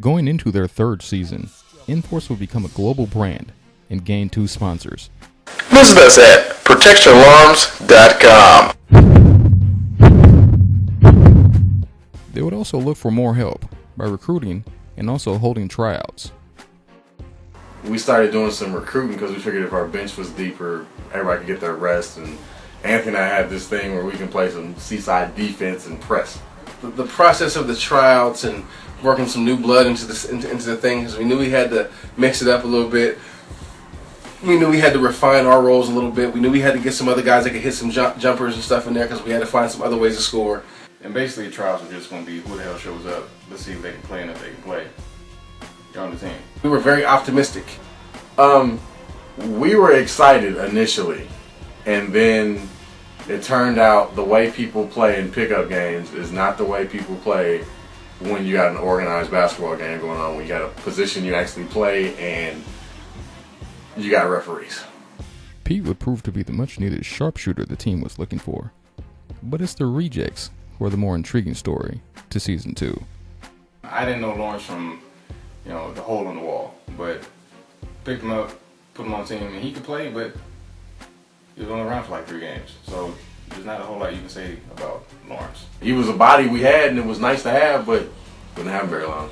Going into their third season, NForce would become a global brand and gain 2 sponsors. Visit us at protectionalarms.com. They would also look for more help by recruiting and also holding tryouts. We started doing some recruiting because we figured if our bench was deeper, everybody could get their rest. And Anthony and I had this thing where we can play some seaside defense and press. The process of the tryouts and working some new blood into the thing, because we knew we had to mix it up a little bit. We knew we had to refine our roles a little bit. We knew we had to get some other guys that could hit some jumpers and stuff in there because we had to find some other ways to score. And basically, trials are just going to be who the hell shows up. Let's see if they can play and if they can play. You're on the team. We were very optimistic. We were excited initially, and then it turned out the way people play in pickup games is not the way people play when you got an organized basketball game going on, when you got a position you actually play and you got referees. Pete would prove to be the much-needed sharpshooter the team was looking for. But it's the rejects who are the more intriguing story to Season 2. I didn't know Lawrence from, the hole in the wall, but picked him up, put him on the team, and he could play, but he was only around for like 3 games. So there's not a whole lot you can say about Lawrence. He was a body we had, and it was nice to have, but didn't have him very long.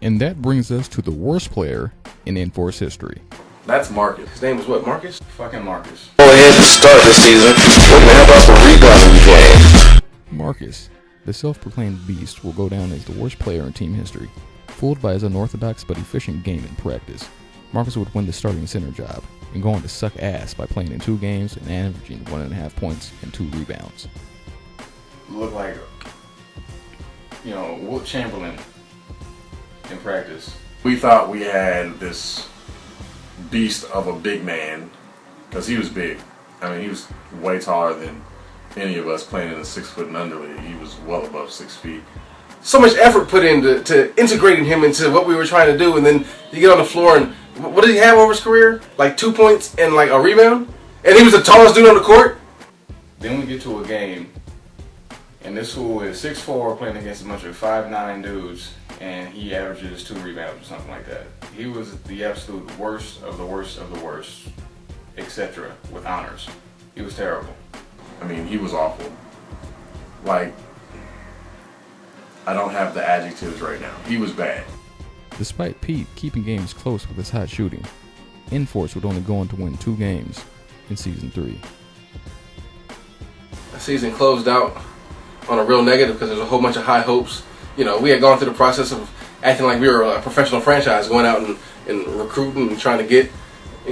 And that brings us to the worst player in NForce history. That's Marcus. His name was what, Marcus? Fucking Marcus. Go ahead and start the season. What man about the rebounding game? Marcus, the self-proclaimed beast, will go down as the worst player in team history. Fooled by his unorthodox but efficient game in practice, Marcus would win the starting center job and go on to suck ass by playing in 2 games and averaging 1.5 points and 2 rebounds. Looked like, Wilt Chamberlain in practice. We thought we had this beast of a big man, because he was big. I mean, he was way taller than any of us playing in the 6 foot and under league. He was well above 6 feet. So much effort put into integrating him into what we were trying to do, and then you get on the floor and what did he have over his career? Like 2 points and like a rebound? And he was the tallest dude on the court? Then we get to a game, and this fool is 6'4", playing against a bunch of 5'9" dudes, and he averages 2 rebounds or something like that. He was the absolute worst of the worst of the worst, etc., with honors. He was terrible. I mean, he was awful. Like, I don't have the adjectives right now. He was bad. Despite Pete keeping games close with his hot shooting, NForce would only go on to win 2 games in Season 3. The season closed out on a real negative because there's a whole bunch of high hopes. We had gone through the process of acting like we were a professional franchise, going out and recruiting and trying to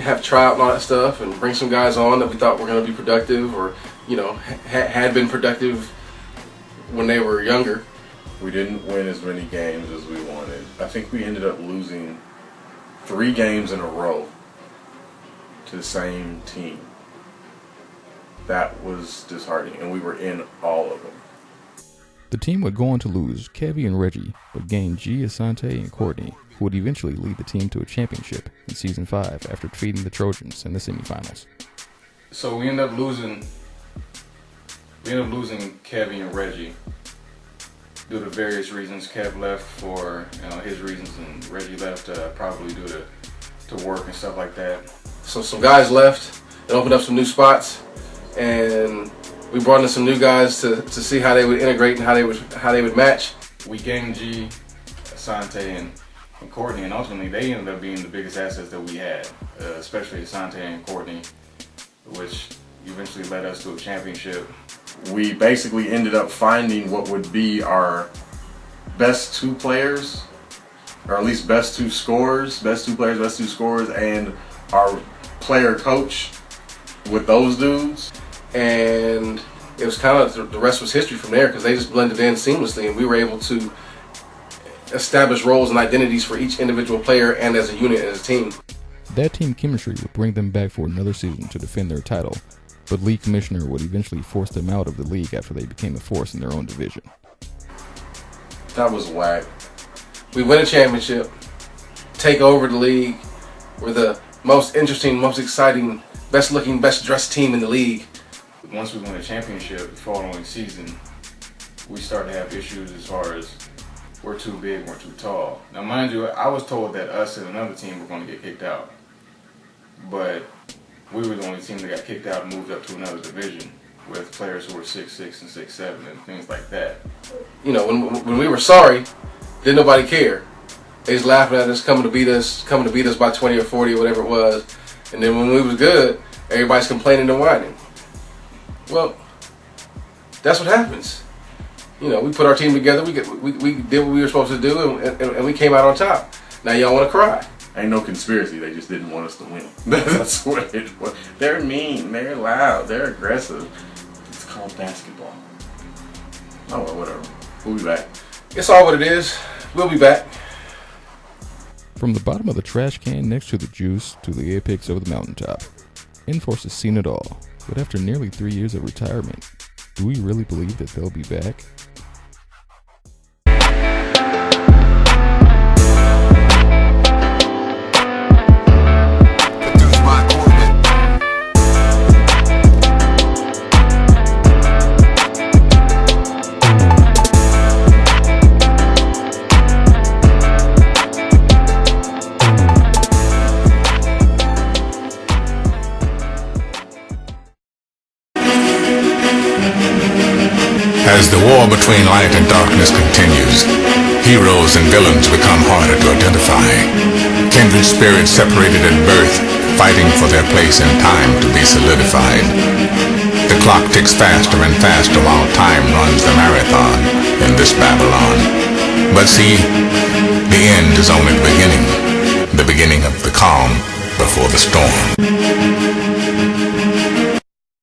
have tryout and all that stuff and bring some guys on that we thought were going to be productive or, had been productive when they were younger. We didn't win as many games as we wanted. I think we ended up losing 3 games in a row to the same team. That was disheartening, and we were in all of them. The team would go on to lose Kevy and Reggie, but gain G, Asante, and Courtney, who would eventually lead the team to a championship in Season 5 after defeating the Trojans in the semifinals. So we ended up losing Kevy and Reggie due to various reasons. Kev left for his reasons, and Reggie left probably due to work and stuff like that. So some guys left and opened up some new spots, and we brought in some new guys to see how they would integrate and how they would match. We gained G, Asante, and Courtney, and ultimately they ended up being the biggest assets that we had, especially Asante and Courtney, which eventually led us to a championship. We basically ended up finding what would be our best 2 players, or at least best 2 scorers, best 2 players, best 2 scorers, and our player coach with those dudes. And it was kind of, the rest was history from there because they just blended in seamlessly, and we were able to establish roles and identities for each individual player and as a unit, as a team. That team chemistry would bring them back for another season to defend their title, but league commissioner would eventually force them out of the league after they became a force in their own division. That was whack. We win a championship, take over the league. We're the most interesting, most exciting, best looking, best dressed team in the league. Once we win a championship the following season, we started to have issues as far as we're too big, we're too tall. Now, mind you, I was told that us and another team were going to get kicked out. But we were the only team that got kicked out and moved up to another division with players who were 6'6" and 6'7" and things like that. You know, when we were sorry, didn't nobody care. They was laughing at us, coming to beat us by 20 or 40 or whatever it was. And then when we was good, everybody's complaining and whining. Well, that's what happens. You know, we put our team together, we did what we were supposed to do, and we came out on top. Now y'all want to cry. Ain't no conspiracy, they just didn't want us to win. That's what it was. They're mean, they're loud, they're aggressive. It's called basketball. Oh, well, whatever. We'll be back. It's all what it is. We'll be back. From the bottom of the trash can next to the juice to the apex of the mountaintop, NForce has seen it all. But after nearly 3 years of retirement, do we really believe that they'll be back? As the war between light and darkness continues, heroes and villains become harder to identify. Kindred spirits separated at birth, fighting for their place in time to be solidified. The clock ticks faster and faster while time runs the marathon in this Babylon. But see, the end is only the beginning of the calm before the storm.